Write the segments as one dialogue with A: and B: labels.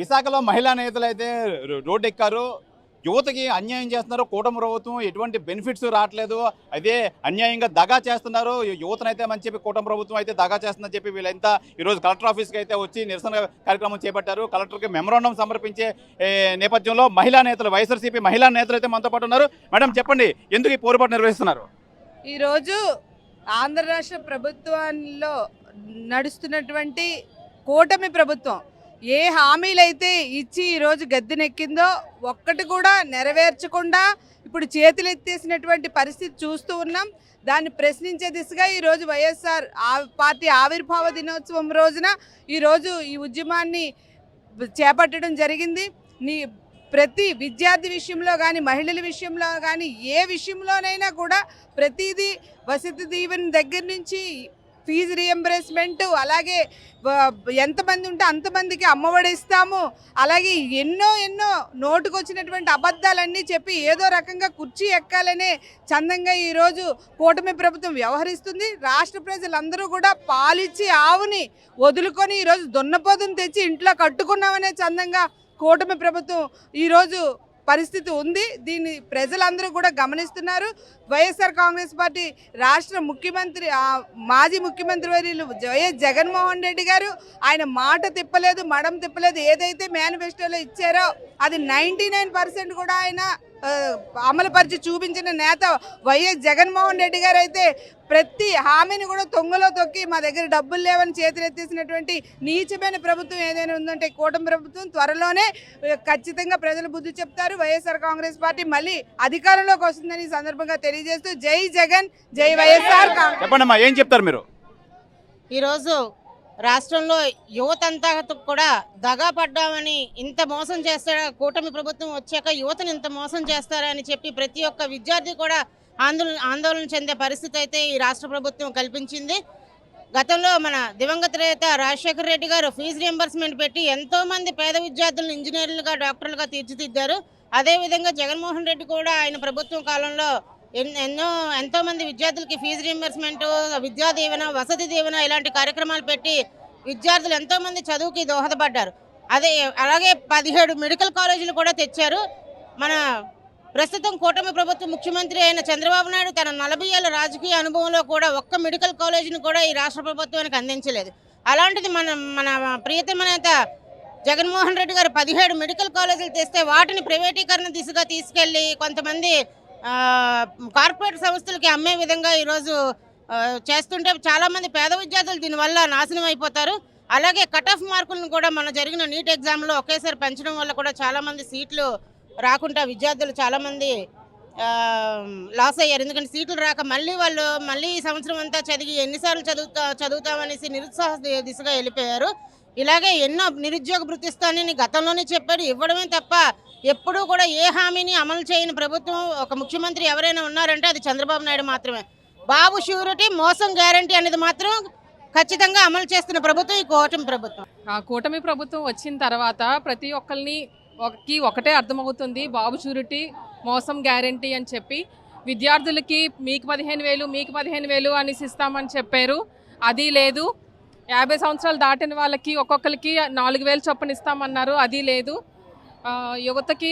A: విశాఖలో మహిళా నేతలు అయితే రోడ్డు ఎక్కారు. యువతకి అన్యాయం చేస్తున్నారు. కూటమి ప్రభుత్వం ఎటువంటి బెనిఫిట్స్ రావట్లేదు, అదే అన్యాయంగా దగా చేస్తున్నారు. యువతనైతే అని చెప్పి కూటమి ప్రభుత్వం అయితే దగా చేస్తుందని చెప్పి వీళ్ళంతా ఈరోజు కలెక్టర్ ఆఫీస్కి అయితే వచ్చి నిరసన కార్యక్రమం చేపట్టారు. కలెక్టర్కి మెమరాండం సమర్పించే నేపథ్యంలో మహిళా నేతలు, వైఎస్ఆర్సీపీ మహిళా నేతలు అయితే మనతో పాటు ఉన్నారు. మేడం చెప్పండి, ఎందుకు ఈ పోరుబాటు నిర్వహిస్తున్నారు?
B: ఈరోజు ఆంధ్ర రాష్ట్ర ప్రభుత్వంలో నడుస్తున్నటువంటి కూటమి ప్రభుత్వం ఏ హామీలైతే ఇచ్చి ఈరోజు గద్దెనెక్కిందో ఒక్కటి కూడా నెరవేర్చకుండా ఇప్పుడు చేతులు ఎత్తేసినటువంటి పరిస్థితి చూస్తూ ఉన్నాం. దాన్ని ప్రశ్నించే దిశగా ఈరోజు వైఎస్ఆర్ పార్టీ ఆవిర్భావ దినోత్సవం రోజున ఈరోజు ఈ ఉద్యమాన్ని చేపట్టడం జరిగింది. ప్రతి విద్యార్థి విషయంలో కానీ, మహిళల విషయంలో కానీ, ఏ విషయంలోనైనా కూడా ప్రతిదీ వసతి దీవెన దగ్గర నుంచి ఫీజు రీఎంబర్స్మెంట్, అలాగే ఎంతమంది ఉంటే అంతమందికి అమ్మఒడి ఇస్తాము, అలాగే ఎన్నో నోటుకు వచ్చినటువంటి అబద్ధాలన్నీ చెప్పి ఏదో రకంగా కుర్చీ ఎక్కాలనే చందంగా ఈరోజు కూటమి ప్రభుత్వం వ్యవహరిస్తుంది. రాష్ట్ర ప్రజలందరూ కూడా పాలిచ్చి ఆవుని వదులుకొని ఈరోజు దున్నపోతుని తెచ్చి ఇంట్లో కట్టుకున్నామనే చందంగా కూటమి ప్రభుత్వం ఈరోజు పరిస్థితి ఉంది. దీన్ని ప్రజలందరూ కూడా గమనిస్తున్నారు. వైఎస్ఆర్ కాంగ్రెస్ పార్టీ రాష్ట్ర ముఖ్యమంత్రి, మాజీ ముఖ్యమంత్రి వర్యులు వైఎస్ జగన్మోహన్ రెడ్డి గారు ఆయన మాట తిప్పలేదు, మడం తిప్పలేదు. ఏదైతే మేనిఫెస్టోలో ఇచ్చారో అది 99% కూడా ఆయన అమలుపరిచి చూపించిన నేత వైఎస్ జగన్మోహన్ రెడ్డి గారు అయితే ప్రతి హామీని కూడా తొంగలో తొక్కి మా దగ్గర డబ్బులు లేవని చేతులెత్తేసినటువంటి నీచమైన ప్రభుత్వం ఏదైనా ఉందంటే కూటమి ప్రభుత్వం. త్వరలోనే ఖచ్చితంగా ప్రజలు బుద్ధి చెప్తారు. వైఎస్ఆర్ కాంగ్రెస్ పార్టీ మళ్ళీ అధికారంలోకి వస్తుందని సందర్భంగా తెలియజేస్తూ జై జగన్, జై వైఎస్ఆర్.
A: చెప్పండి, ఏం చెప్తారు మీరు?
C: ఈరోజు రాష్ట్రంలో యువతంతా కూడా దగా పడ్డామని, ఇంత మోసం చేస్తారా కూటమి ప్రభుత్వం వచ్చాక యువతను ఇంత మోసం చేస్తారా అని చెప్పి ప్రతి ఒక్క విద్యార్థి కూడా ఆందోళన చెందే పరిస్థితి అయితే ఈ రాష్ట్ర ప్రభుత్వం కల్పించింది. గతంలో మన దివంగత నేత రాజశేఖర రెడ్డి గారు ఫీజు రియంబర్స్మెంట్ పెట్టి ఎంతోమంది పేద విద్యార్థులను ఇంజనీర్లుగా, డాక్టర్లుగా తీర్చిదిద్దారు. అదేవిధంగా జగన్మోహన్ రెడ్డి కూడా ఆయన ప్రభుత్వం కాలంలో ఎంతోమంది విద్యార్థులకి ఫీజు రీఎంబర్స్మెంట్, విద్యా దీవెన, వసతి దీవెన ఇలాంటి కార్యక్రమాలు పెట్టి విద్యార్థులు ఎంతోమంది చదువుకి దోహదపడ్డారు. అలాగే 17 మెడికల్ కాలేజీలు కూడా తెచ్చారు. మన ప్రస్తుతం కూటమి ప్రభుత్వం ముఖ్యమంత్రి అయిన చంద్రబాబు నాయుడు తన 40 ఏళ్ల రాజకీయ అనుభవంలో కూడా ఒక్క మెడికల్ కాలేజీని కూడా ఈ రాష్ట్ర ప్రభుత్వానికి అందించలేదు. అలాంటిది మన ప్రియతమ నేత జగన్మోహన్ రెడ్డి గారు 17 మెడికల్ కాలేజీలు తెస్తే వాటిని ప్రైవేటీకరణ దిశగా తీసుకెళ్లి కొంతమంది కార్పొరేట్ సంస్థలకి అమ్మే విధంగా ఈరోజు చేస్తుంటే చాలామంది పేద విద్యార్థులు దీనివల్ల నాశనం అయిపోతారు. అలాగే కట్ ఆఫ్ మార్కులను కూడా మన జరిగిన నీట్ ఎగ్జామ్లో ఒకేసారి పెంచడం వల్ల కూడా చాలామంది సీట్లు రాకుండా విద్యార్థులు చాలామంది లాస్ అయ్యారు. ఎందుకంటే సీట్లు రాక మళ్ళీ ఈ సంవత్సరం అంతా చదివి ఎన్నిసార్లు చదువుతామనేసి నిరుత్సాహ దిశగా వెళ్ళిపోయారు. ఇలాగే ఎన్నో నిరుద్యోగ భృతిస్తానని గతంలోనే చెప్పారు, ఇవ్వడమే తప్ప ఎప్పుడూ కూడా ఏ హామీని అమలు చేయని ప్రభుత్వం, ఒక ముఖ్యమంత్రి ఎవరైనా ఉన్నారంటే అది చంద్రబాబు నాయుడు మాత్రమే. బాబు షూరిటీ, మోసం గ్యారంటీ అనేది మాత్రం ఖచ్చితంగా అమలు చేస్తున్న ప్రభుత్వం ఈ కూటమి ప్రభుత్వం.
D: కూటమి ప్రభుత్వం వచ్చిన తర్వాత ప్రతి ఒక్కరిని ఒకటే అర్థమవుతుంది, బాబు షూరిటీ, మోసం గ్యారంటీ అని చెప్పి. విద్యార్థులకి మీకు 15,000 అని ఇస్తామని చెప్పారు, అది లేదు. 50 సంవత్సరాలు దాటిన వాళ్ళకి ఒక్కొక్కరికి 4,000 చొప్పున ఇస్తామన్నారు, అది లేదు. యువతకి,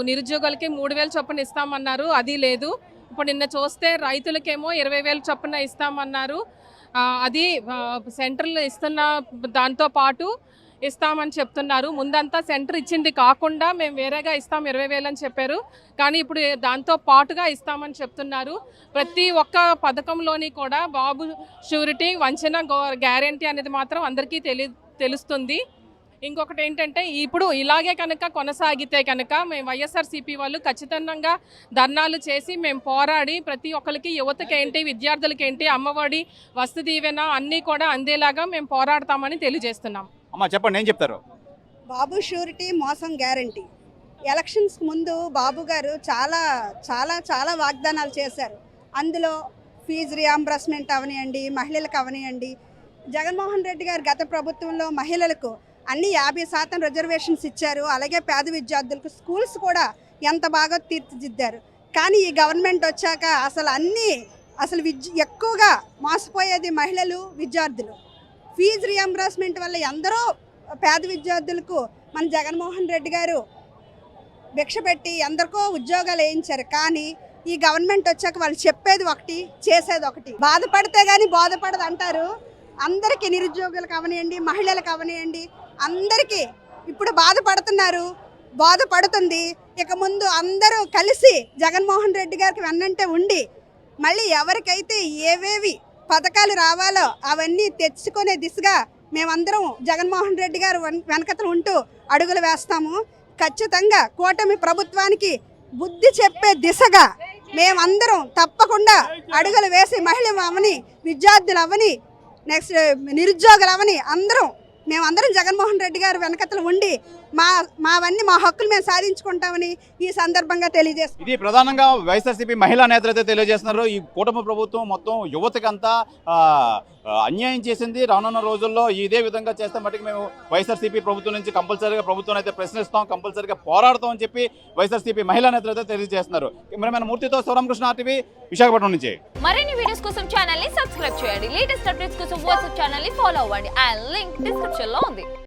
D: నిరుద్యోగులకి 3,000 చొప్పున ఇస్తామన్నారు, అది లేదు. ఇప్పుడు నిన్న చూస్తే రైతులకేమో 20,000 చొప్పున ఇస్తామన్నారు, అది సెంట్రల్ ఇస్తున్న దాంతో పాటు ఇస్తామని చెప్తున్నారు. ముందంతా సెంటర్ ఇచ్చింది కాకుండా మేము వేరేగా ఇస్తాం 20,000 అని చెప్పారు, కానీ ఇప్పుడు దాంతో పాటుగా ఇస్తామని చెప్తున్నారు. ప్రతి ఒక్క పథకంలోని కూడా బాబు షూరిటీ, వంచన గ్యారంటీ అనేది మాత్రం అందరికీ తెలుస్తుంది. ఇంకొకటి ఏంటంటే, ఇప్పుడు ఇలాగే కనుక కొనసాగితే కనుక మేము వైఎస్ఆర్సీపీ వాళ్ళు ఖచ్చితంగా ధర్నాలు చేసి మేము పోరాడి ప్రతి ఒక్కరికి, యువతకి ఏంటి, విద్యార్థులకి ఏంటి, అమ్మఒడి, వసతి దీవెన అన్నీ కూడా అందేలాగా మేము పోరాడతామని తెలియజేస్తున్నాం.
A: అమ్మా చెప్పండి, ఏం చెప్తారు?
E: బాబు షూరిటీ, మోసం గ్యారంటీ. ఎలక్షన్స్ ముందు బాబు గారు చాలా చాలా చాలా వాగ్దానాలు చేశారు. అందులో ఫీజు రియంబర్స్మెంట్ అవనియండి, మహిళలకు అవనియండి. జగన్మోహన్ రెడ్డి గారు గత ప్రభుత్వంలో మహిళలకు అన్ని 50% రిజర్వేషన్స్ ఇచ్చారు. అలాగే పేద విద్యార్థులకు స్కూల్స్ కూడా ఎంత బాగా తీర్చిదిద్దారు. కానీ ఈ గవర్నమెంట్ వచ్చాక అసలు ఎక్కువగా మోసపోయేది మహిళలు, విద్యార్థులు. ఫీజు రియంబర్స్మెంట్ వల్ల ఎందరో పేద విద్యార్థులకు మన జగన్మోహన్ రెడ్డి గారు భిక్ష పెట్టి ఎందరికో ఉద్యోగాలు వేయించారు. కానీ ఈ గవర్నమెంట్ వచ్చాక వాళ్ళు చెప్పేది ఒకటి, చేసేది ఒకటి. బాధపడితే కానీ బాధపడదు అంటారు. అందరికీ నిరుద్యోగులకు అవనియండి, మహిళలకు అవనియండి, అందరికీ ఇప్పుడు బాధపడుతున్నారు, బాధపడుతుంది. ఇక ముందు అందరూ కలిసి జగన్మోహన్ రెడ్డి గారికి వెన్నంటే ఉండి మళ్ళీ ఎవరికైతే ఏవేవి పథకాలు రావాలో అవన్నీ తెచ్చుకునే దిశగా మేమందరం జగన్మోహన్ రెడ్డి గారు వెనకతలు ఉంటూ అడుగులు వేస్తాము. ఖచ్చితంగా కూటమి ప్రభుత్వానికి బుద్ధి చెప్పే దిశగా మేమందరం తప్పకుండా అడుగులు వేసి మహిళలు అవని, విద్యార్థులు అవని, నెక్స్ట్ నిరుద్యోగులు అవని మేమందరం జగన్మోహన్ రెడ్డి గారు వెనకతలు ఉండి మావన్నీ మా హక్కులు మేము సాధించుకుంటామని ఈ సందర్భంగా తెలియజేస్తాం.
A: ఇది ప్రధానంగా వైఎస్ఆర్సీపీ మహిళా నేతలు అయితే తెలియజేస్తున్నారు. ఈ కూటమి ప్రభుత్వం మొత్తం యువతకంతా అన్యాయం చేసింది. రానున్న రోజుల్లో ఇదే విధంగా చేస్తే మటుకు మేము వైఎస్ఆర్సీపీ ప్రభుత్వం నుంచి కంపల్సరీగా ప్రభుత్వం అయితే ప్రశ్నిస్తాం, కంపల్సరీగా పోరాడతాం అని చెప్పి వైఎస్ఆర్సీపీ మహిళా నేతలు అయితే తెలియజేస్తున్నారు. కెమెరామెన్ మూర్తితో శివరామకృష్ణ, RTV, విశాఖపట్నం నుంచి.
F: మరిన్ని వీడియోస్ కోసం ఛానల్ ని సబ్స్క్రైబ్ చేయండి. లేటెస్ట్ అప్డేట్స్ కోసం వాట్సాప్ ఛానల్ ని ఫాలో అవ్వండి. ఆ లింక్ డిస్క్రిప్షన్ లో ఉంది.